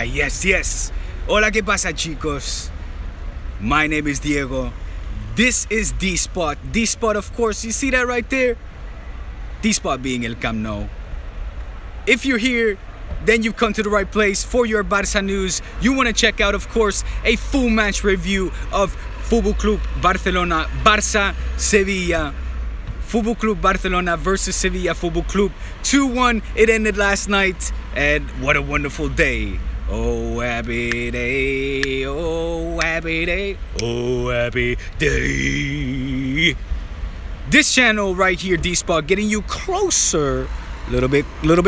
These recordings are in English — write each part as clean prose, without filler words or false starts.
Yes. Hola, ¿qué pasa, chicos? My name is Diego. This is D-Spot. D-Spot, of course, you see that right there? D-Spot being El Camp Nou. If you're here, then you've come to the right place for your Barça news. You want to check out, of course, a full match review of Fútbol Club Barcelona, Barça, Sevilla. Fútbol Club Barcelona versus Sevilla Fútbol Club. 2-1, it ended last night, and what a wonderful day. Oh, happy day, oh, happy day, oh, happy day. This channel right here, D-Spot, getting you closer, a little bit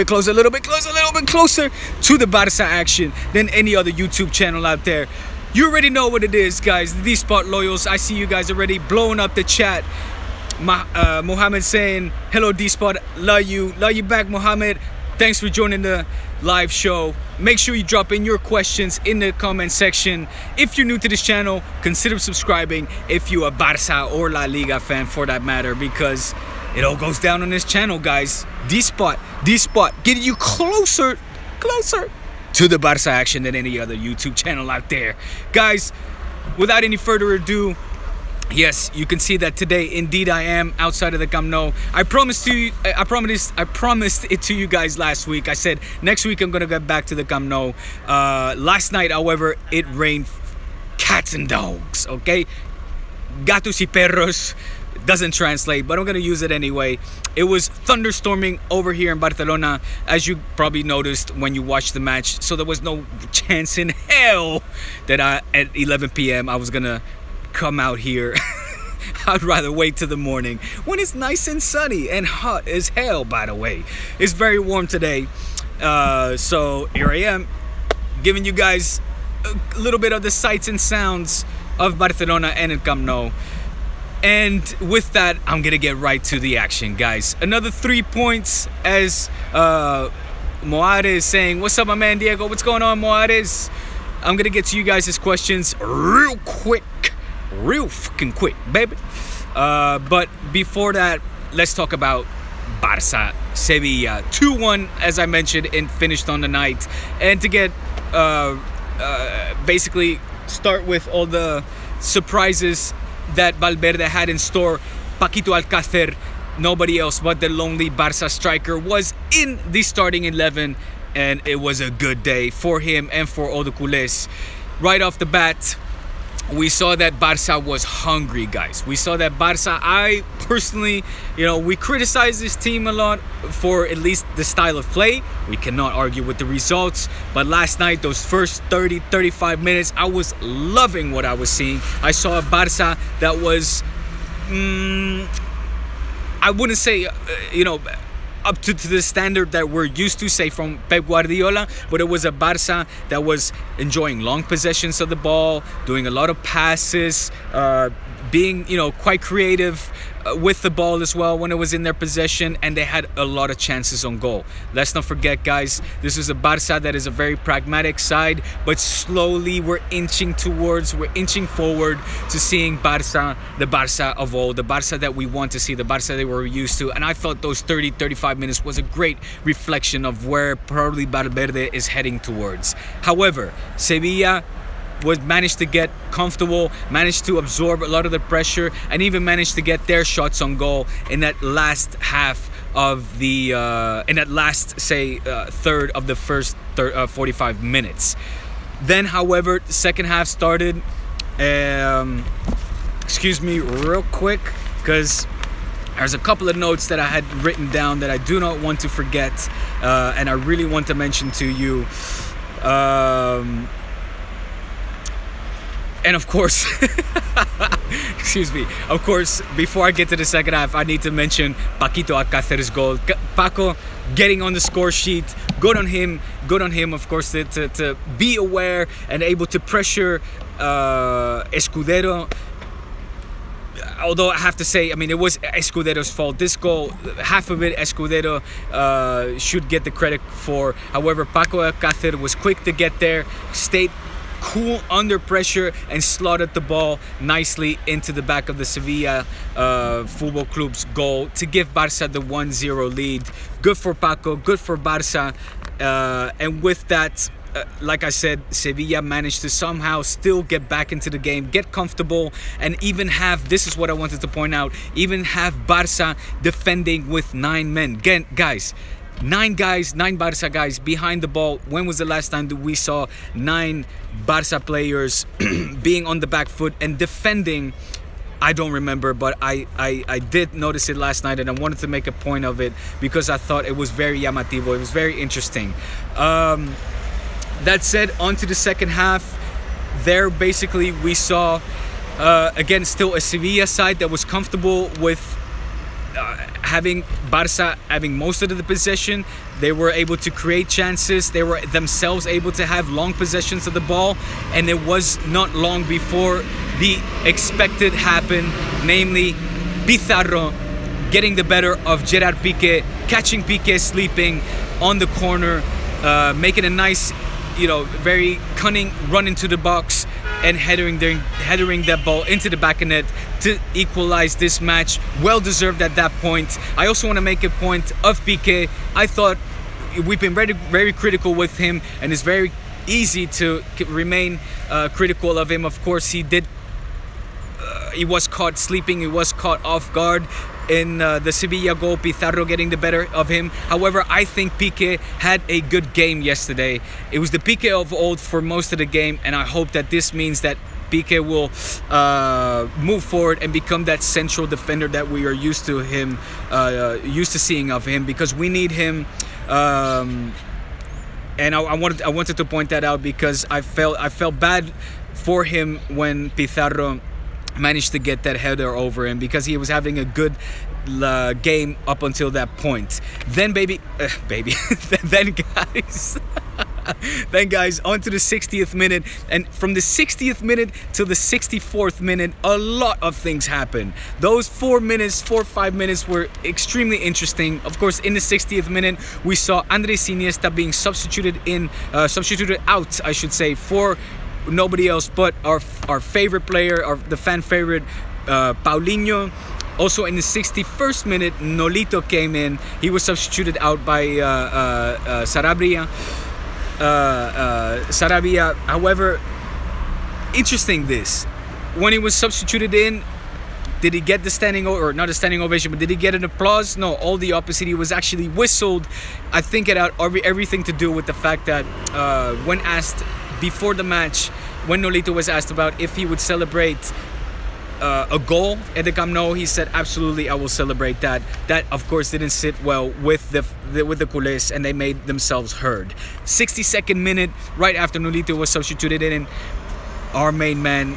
closer to the Barça action than any other YouTube channel out there. You already know what it is, guys. The D-Spot loyals, I see you guys already blowing up the chat. Mohammed saying, hello D-Spot, love you back, Mohammed. Thanks for joining the live show. Make sure you drop in your questions in the comment section. If you're new to this channel, consider subscribing if you're a Barça or La Liga fan for that matter, because it all goes down on this channel, guys. D-Spot, getting you closer to the Barça action than any other YouTube channel out there. Guys, without any further ado, yes, you can see that today, indeed, I am outside of the Camp Nou. I promised it to you guys last week. I said next week I'm gonna get back to the Camp Nou. Last night, however, it rained cats and dogs. Okay, gatos y perros doesn't translate, but I'm gonna use it anyway. It was thunderstorming over here in Barcelona, as you probably noticed when you watched the match. So there was no chance in hell that at 11 p.m. I was gonna come out here. I'd rather wait till the morning when it's nice and sunny and hot as hell. By the way, it's very warm today, so here I am giving you guys a little bit of the sights and sounds of Barcelona and El Camp Nou. And with that, I'm gonna get right to the action, guys. Another 3 points, as Moares is saying. What's up, my man Diego? What's going on, Moares? I'm gonna get to you guys' questions real fucking quick, baby. But before that, let's talk about Barça Sevilla. 2-1, as I mentioned, and finished on the night. And to get basically start with all the surprises that Valverde had in store, Paquito Alcacer, nobody else but the lonely Barça striker, was in the starting 11, and it was a good day for him and for all the culés. Right off the bat, we saw that Barça was hungry, guys. We saw that Barça, I personally, we criticize this team a lot for at least the style of play. We cannot argue with the results. But last night, those first 30-35 minutes, I was loving what I was seeing. I saw a Barça that was, I wouldn't say, up to the standard that we're used to, say, from Pep Guardiola, but it was a Barça that was enjoying long possessions of the ball, doing a lot of passes, being, quite creative with the ball as well when it was in their possession, and they had a lot of chances on goal. Let's not forget, guys, this is a Barça that is a very pragmatic side, but slowly we're inching forward to seeing Barça, the Barça of old, the Barça that we want to see, the Barça that we're used to. And I thought those 30-35 minutes was a great reflection of where probably Valverde is heading towards. However, Sevilla managed to get comfortable, managed to absorb a lot of the pressure, and even managed to get their shots on goal in that last half of the third of the first 45 minutes. Then, however, the second half started. Excuse me real quick, because there's a couple of notes that I had written down that I do not want to forget, and I really want to mention to you. And of course, excuse me, of course, before I get to the second half, I need to mention Paquito Alcacer's goal. Paco getting on the score sheet. Good on him, of course, to be aware and able to pressure Escudero. Although I have to say, I mean, it was Escudero's fault. This goal, half of it, Escudero should get the credit for. However, Paco Alcacer was quick to get there, stayed cool under pressure, and slotted the ball nicely into the back of the Sevilla Football Club's goal to give Barça the 1-0 lead. Good for Paco, good for Barça. And with that, like I said, Sevilla managed to somehow still get back into the game, get comfortable, and even have, this is what I wanted to point out, even have Barça defending with 9 men. Again, guys, 9 Barça guys behind the ball. When was the last time that we saw 9 Barça players being on the back foot and defending? I don't remember, but I did notice it last night, and I wanted to make a point of it because I thought it was very llamativo. It was very interesting. That said, on to the second half. There, basically, we saw, again, still a Sevilla side that was comfortable with having Barça having most of the possession. They were able to create chances. They were themselves able to have long possessions of the ball, and it was not long before the expected happened, namely Pizarro getting the better of Gerard Piqué, catching Piqué sleeping on the corner, making a nice, very cunning run into the box and headering that ball into the back of net to equalize this match. Well deserved at that point. I also want to make a point of Piqué. I thought we've been very, very critical with him, and it's very easy to remain critical of him. Of course, he was caught sleeping. He was caught off guard in the Sevilla goal, Pizarro getting the better of him. However, I think Piqué had a good game yesterday. It was the Piqué of old for most of the game, and I hope that this means that Piqué will move forward and become that central defender that we are used to seeing of him, because we need him. And I wanted to point that out because I felt bad for him when Pizarro managed to get that header over him, because he was having a good game up until that point. Then then guys, on to the 60th minute, and from the 60th minute till the 64th minute, a lot of things happened. Those 4 or 5 minutes were extremely interesting. Of course, in the 60th minute, we saw Andres Iniesta being substituted out, I should say, for nobody else but our favorite player, the fan favorite, Paulinho. Also in the 61st minute, Nolito came in. He was substituted out by Sarabia. However, interesting this. When he was substituted in, did he get the standing, or not a standing ovation, but did he get an applause? No, all the opposite. He was actually whistled. I think it had everything to do with the fact that when asked before the match, when Nolito was asked about if he would celebrate a goal at the Camp Nou, he said, absolutely, I will celebrate that. That, of course, didn't sit well with the culés, and they made themselves heard. 62nd minute, right after Nolito was substituted in, our main man,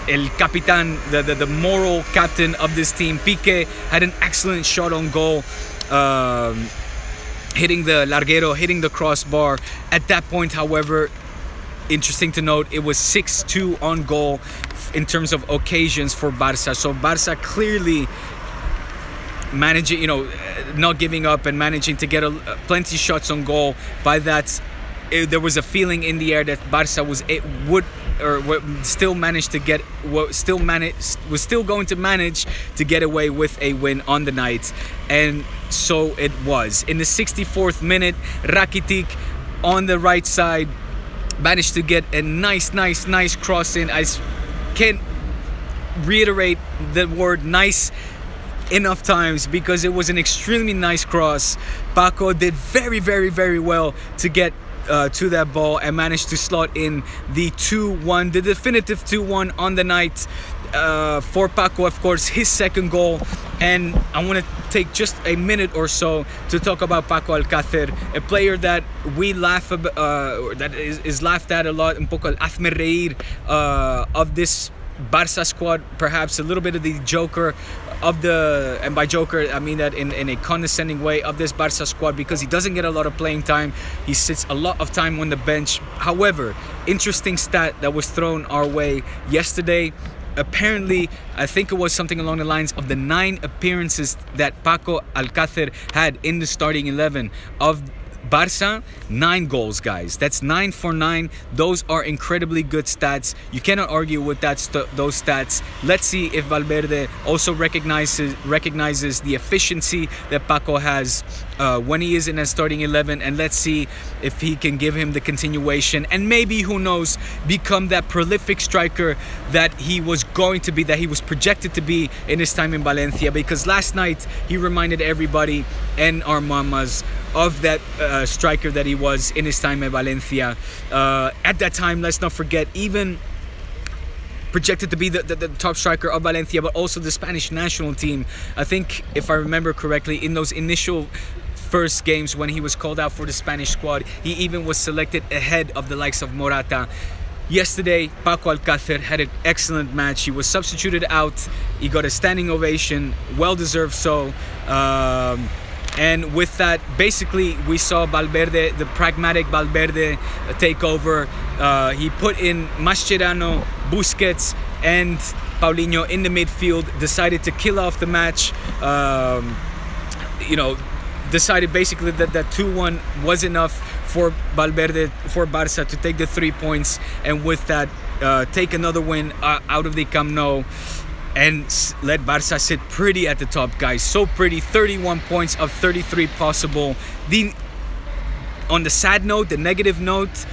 El Capitan, the moral captain of this team, Piqué, had an excellent shot on goal, hitting the larguero, hitting the crossbar. At that point, however, interesting to note, it was 6-2 on goal in terms of occasions for Barça. So Barça clearly managing, not giving up and managing to get plenty shots on goal. By that, there was a feeling in the air that Barça was still going to manage to get away with a win on the night, and so it was. In the 64th minute, Rakitic on the right side managed to get a nice cross in. I can't reiterate the word nice enough times because it was an extremely nice cross. Paco did very well to get to that ball and managed to slot in the 2-1, the definitive 2-1 on the night for Paco, of course, his second goal. And I want to take just a minute or so to talk about Paco Alcacer, a player that we laugh about, that is laughed at a lot, un poco el hazme reír of this Barça squad, perhaps a little bit of the joker of the, and by joker I mean that in a condescending way, of this Barça squad, because he doesn't get a lot of playing time. He sits a lot of time on the bench. However, interesting stat that was thrown our way yesterday. Apparently, I think it was something along the lines of the 9 appearances that Paco Alcacer had in the starting 11 of Barça. 9 goals, guys. That's 9 for 9. Those are incredibly good stats. You cannot argue with those stats. Let's see if Valverde also recognizes the efficiency that Paco has when he is in a starting 11, and let's see if he can give him the continuation and maybe, who knows, become that prolific striker that he was going to be, that he was projected to be in his time in Valencia. Because last night he reminded everybody and our mamas of that striker that he was in his time at Valencia. At that time, let's not forget, even projected to be the top striker of Valencia, but also the Spanish national team. I think, if I remember correctly, in those initial first games when he was called out for the Spanish squad, he even was selected ahead of the likes of Morata. Yesterday, Paco Alcacer had an excellent match. He was substituted out. He got a standing ovation, well-deserved so. And with that, basically, we saw Valverde, the pragmatic Valverde, take over. He put in Mascherano, Busquets, and Paulinho in the midfield, decided to kill off the match. You know, decided basically that 2-1 was enough for Valverde, for Barça to take the 3 points, and with that, take another win out of the Camp Nou. And let Barça sit pretty at the top, guys. So pretty. 31 points of 33 possible. On the sad note, the negative note,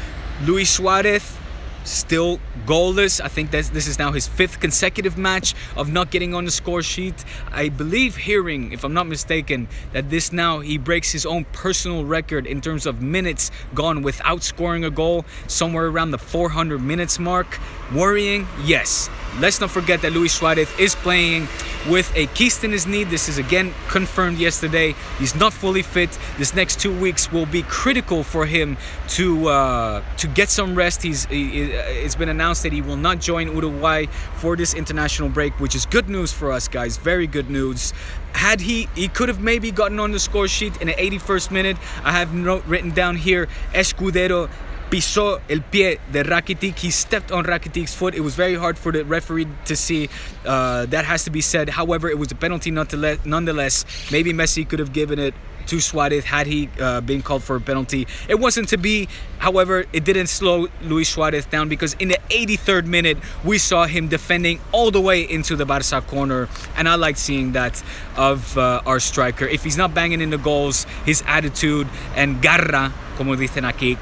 Luis Suarez still goalless. I think this is now his 5th consecutive match of not getting on the score sheet. I believe hearing, if I'm not mistaken, that this now he breaks his own personal record in terms of minutes gone without scoring a goal, somewhere around the 400 minutes mark. Worrying? Yes. Let's not forget that Luis Suarez is playing with a kyst in his knee. This is again confirmed yesterday. He's not fully fit. This next 2 weeks will be critical for him to get some rest. It's been announced that he will not join Uruguay for this international break, which is good news for us, guys. Very good news. Had he could have maybe gotten on the score sheet in the 81st minute. I have written down here, Escudero pisó el pie de Rakitic. He stepped on Rakitic's foot. It was very hard for the referee to see. That has to be said. However, it was a penalty nonetheless. Maybe Messi could have given it to Suarez had he been called for a penalty. It wasn't to be. However, it didn't slow Luis Suarez down, because in the 83rd minute, we saw him defending all the way into the Barça corner. And I like seeing that of our striker. If he's not banging in the goals, his attitude and garra, como dicen aquí,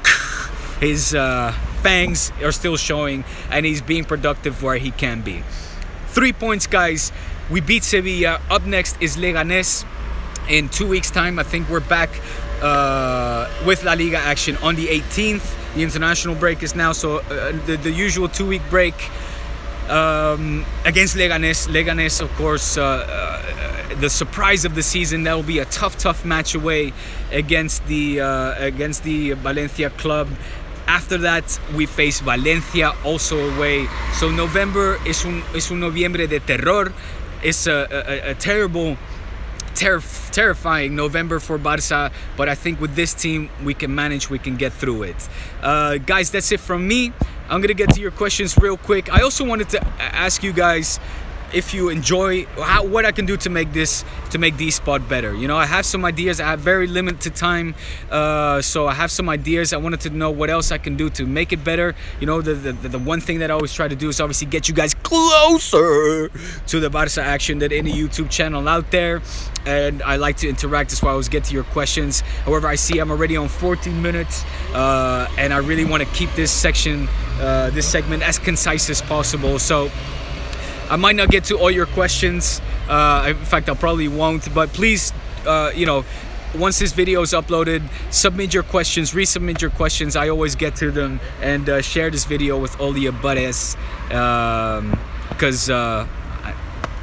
his fangs are still showing, and he's being productive where he can be. 3 points, guys. We beat Sevilla. Up next is Leganés in 2 weeks' time. I think we're back with La Liga action on the 18th. The international break is now, so the usual 2-week break against Leganés. Leganés, of course, the surprise of the season. That will be a tough match away against the Valencia club. After that, we face Valencia also away. So November es un noviembre de terror. It's a terrifying November for Barça, but I think with this team we can manage, we can get through it. Guys, that's it from me. I'm gonna get to your questions real quick. I also wanted to ask you guys if you enjoy what I can do to make D-Spot better. You know, I have some ideas. I have very limited time, so I have some ideas. I wanted to know what else I can do to make it better. You know, the one thing that I always try to do is obviously get you guys closer to the Barça action than any YouTube channel out there. And I like to interact. That's why I always get to your questions. However, I see I'm already on 14 minutes, and I really want to keep this segment as concise as possible. So I might not get to all your questions. In fact, I probably won't. But please, you know, once this video is uploaded, submit your questions, resubmit your questions. I always get to them, and share this video with all the buddies, because I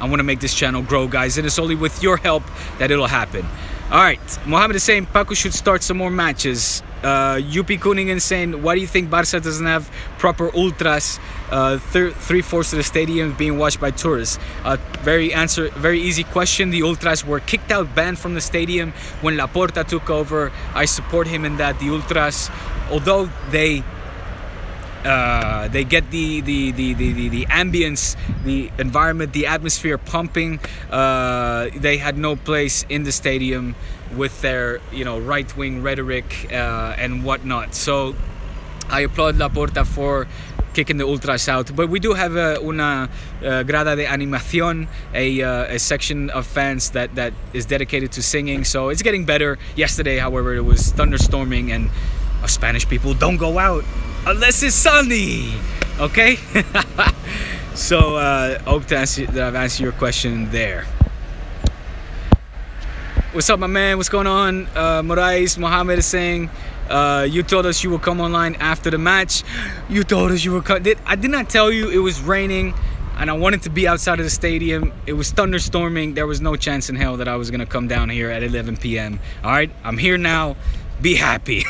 want to make this channel grow, guys, and it's only with your help that it'll happen. All right, Mohammed is saying Paco should start some more matches. Yupi Kuningen saying, why do you think Barça doesn't have proper ultras? 3/4 of the stadium being watched by tourists. Very easy question. The ultras were kicked out, banned from the stadium when Laporta took over. I support him in that. The ultras, although they get the ambience, the environment, the atmosphere pumping, they had no place in the stadium with their, you know, right-wing rhetoric and whatnot. So I applaud Laporta for kicking the ultras out. But we do have una grada de animación, a section of fans that is dedicated to singing. So it's getting better. Yesterday, however, it was thunderstorming, and Spanish people don't go out unless it's sunny. Okay. So hope that I've answered your question there. What's up, my man? What's going on? Morais Mohammed is saying, you told us you would come online after the match. You told us you would come. I did not tell you it was raining and I wanted to be outside of the stadium. It was thunderstorming. There was no chance in hell that I was going to come down here at 11 p.m. All right, I'm here now. Be happy.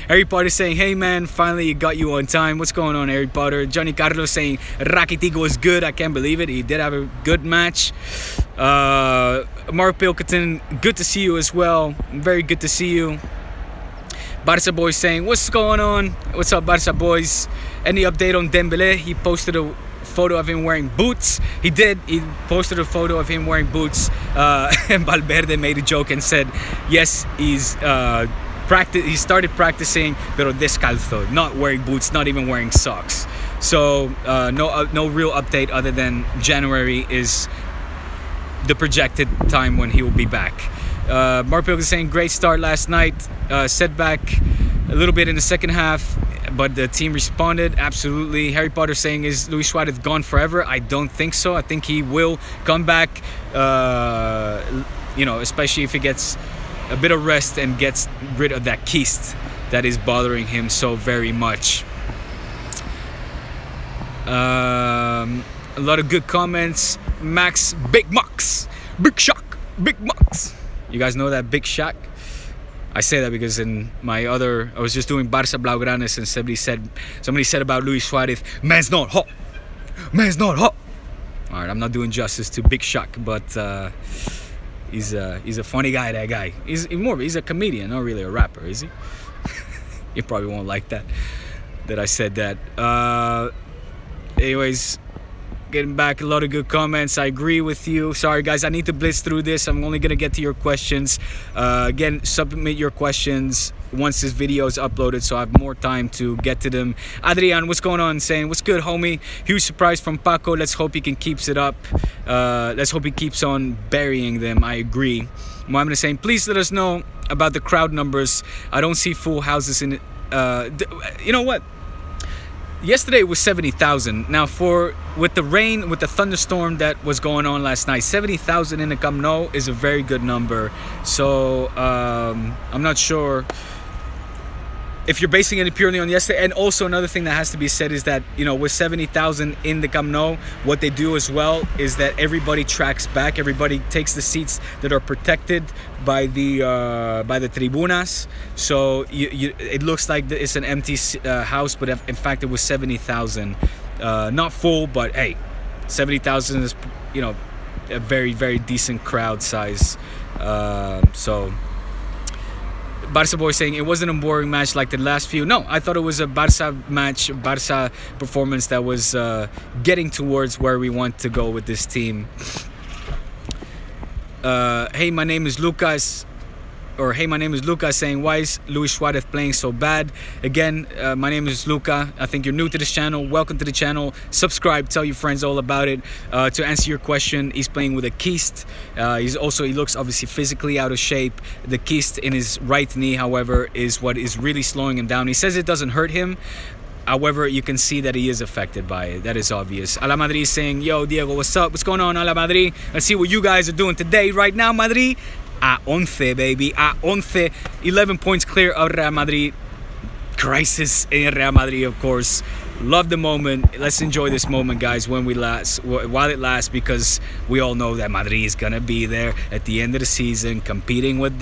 Harry Potter saying, hey man, finally got you on time. What's going on, Harry Potter? Johnny Carlos saying, Rakitic was good. I can't believe it. He did have a good match. Mark Pilkington, good to see you as well. Very good to see you. Barça boys saying, what's going on? What's up, Barça boys? Any update on Dembele? He posted a photo of him wearing boots. He did. He posted a photo of him wearing boots. And Valverde made a joke and said, yes, he started practicing, pero descalzo, not wearing boots, not even wearing socks. So no real update other than January is the projected time when he will be back. Mark Pilk is saying, great start last night. Setback a little bit in the second half, but the team responded absolutely. Harry Potter saying, is Luis Suarez gone forever? I don't think so. I think he will come back, you know, especially if he gets a bit of rest and gets rid of that kyst that is bothering him so very much. A lot of good comments. Max, Big Max, Big Shock, Big Max. You guys know that Big Shock? I say that because in my other, I was just doing Barça Blaugranes and somebody said about Luis Suarez, man's not hot, man's not hot. All right, I'm not doing justice to Big Shock, but he's a funny guy, that guy. He's a comedian, not really a rapper, is he? You probably won't like that I said that. Anyways, getting back, a lot of good comments. I agree with you. Sorry guys, I need to blitz through this. I'm only gonna get to your questions. Again, submit your questions once this video is uploaded so I have more time to get to them. Adrian, what's going on? Saying, what's good, homie? Huge surprise from Paco. Let's hope he can keeps it up. Let's hope he keeps on burying them. I agree. Mohammed is saying, please let us know about the crowd numbers. I don't see full houses in you know what? Yesterday was 70,000. Now, with the rain, with the thunderstorm that was going on last night, 70,000 in the Camp Nou is a very good number. So I'm not sure if you're basing it purely on yesterday. And also another thing that has to be said is that, you know, with 70,000 in the Camp Nou, what they do as well is that everybody tracks back. Everybody takes the seats that are protected by the tribunas. So it looks like it's an empty house, but in fact it was 70,000. Not full, but hey, 70,000 is, you know, a very, very decent crowd size. So Barça boy saying, it wasn't a boring match like the last few. No, I thought it was a Barça match, Barça performance that was getting towards where we want to go with this team. Hey, my name is Lucas. Or hey, my name is Luca, saying, why is Luis Suarez playing so bad? Again, my name is Luca. I think you're new to this channel. Welcome to the channel. Subscribe, tell your friends all about it. To answer your question, he's playing with a kyst. He looks obviously physically out of shape. The kyst in his right knee, however, is what is really slowing him down. He says it doesn't hurt him. However, you can see that he is affected by it. That is obvious. A la Madrid is saying, yo, Diego, what's up? What's going on, A la Madrid? Let's see what you guys are doing today, right now, Madrid. A 11, baby. A 11. 11 points clear of Real Madrid. Crisis in Real Madrid, of course. Love the moment. Let's enjoy this moment, guys, while it lasts, because we all know that Madrid is gonna be there at the end of the season, competing with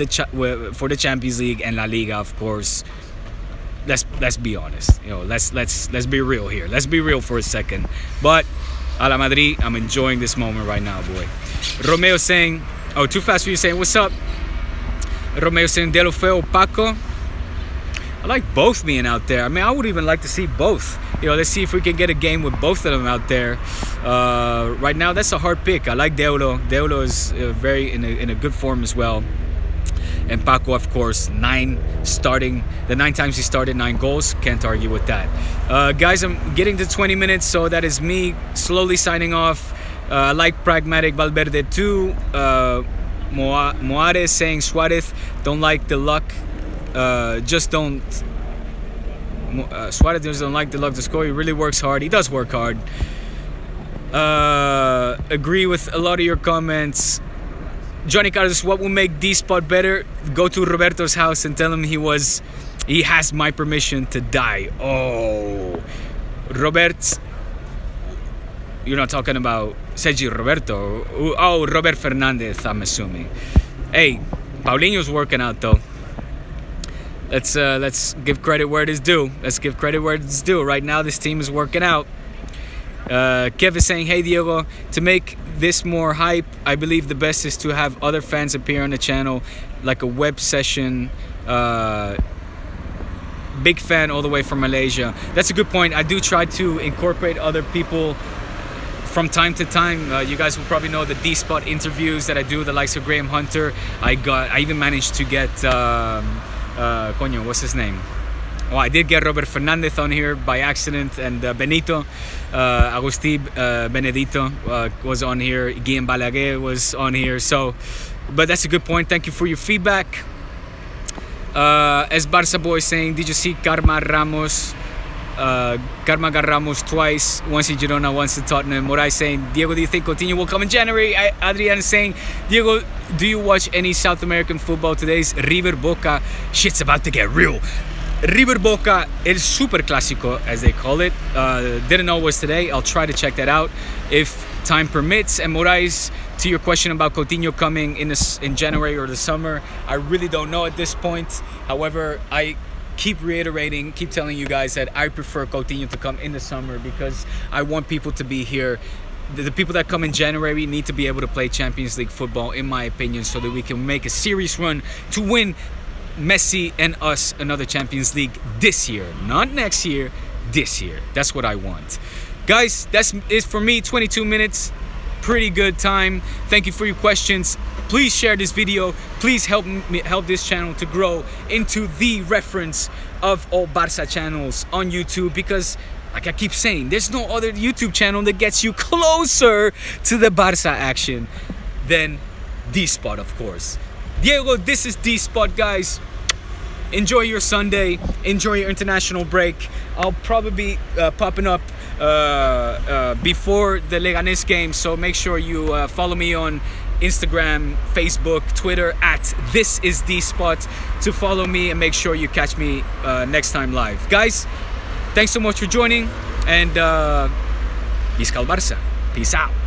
for the Champions League and La Liga, of course. Let's be honest. You know, let's be real here. Let's be real for a second. But A la Madrid, I'm enjoying this moment right now, boy. Romeo saying, oh, too fast for you, saying, what's up? Romeo saying, de lo feo, Paco. I like both being out there. I mean, I would even like to see both. You know, let's see if we can get a game with both of them out there. Right now, that's a hard pick. I like Deulo. Deulo is very in a good form as well. And Paco, of course, the 9 times he started, 9 goals. Can't argue with that. Guys, I'm getting to 20 minutes, so that is me slowly signing off. Like Pragmatic Valverde 2. Moares saying Suarez don't like the luck. Just don't. Suarez just don't like the luck to score. He really works hard. He does work hard. Agree with a lot of your comments. Johnny Carlos, what will make D-Spot better? Go to Roberto's house and tell him he has my permission to die. Oh, Robert, you're not talking about Sergio Roberto. Oh, Robert Fernandez, I'm assuming. Hey, Paulinho's working out though. Let's give credit where it is due. Let's give credit where it's due. Right now, this team is working out. Kev is saying, hey Diego, to make this more hype, I believe the best is to have other fans appear on the channel, like a web session. Big fan all the way from Malaysia. That's a good point. I do try to incorporate other people from time to time. You guys will probably know the D-Spot interviews that I do, the likes of Graham Hunter. I even managed to get what's his name? Well, I did get Robert Fernandez on here by accident, and Benito, Agustí Benedito was on here. Guillem Balaguer was on here. So, but that's a good point. Thank you for your feedback. As Barça boy saying, did you see Karma Ramos? Karma got Ramos twice, once in Girona, once in Tottenham. Morai saying, Diego, do you think Coutinho will come in January? Adrian is saying, Diego, do you watch any South American football? Today's River Boca shit's about to get real. River Boca, El Super Clásico, as they call it. Didn't know it was today. I'll try to check that out if time permits. And Moraes, to your question about Coutinho coming in January or the summer, I really don't know at this point. However, I keep reiterating, keep telling you guys that I prefer Coutinho to come in the summer because I want people to be here. The people that come in January need to be able to play Champions League football, in my opinion, so that we can make a serious run to win Messi and us another Champions League this year, not next year, this year. That's what I want. Guys, that's it for me. 22 minutes, pretty good time. Thank you for your questions. Please share this video. Please help this channel to grow into the reference of all Barca channels on YouTube, because like I keep saying, there's no other YouTube channel that gets you closer to the Barca action than D-Spot, of course. Diego, this is D-Spot, guys. Enjoy your Sunday. Enjoy your international break. I'll probably be popping up before the Leganés game, so make sure you follow me on Instagram, Facebook, Twitter at ThisIsDspot to follow me, and make sure you catch me next time live. Guys, thanks so much for joining, and Visca el Barça. Peace out.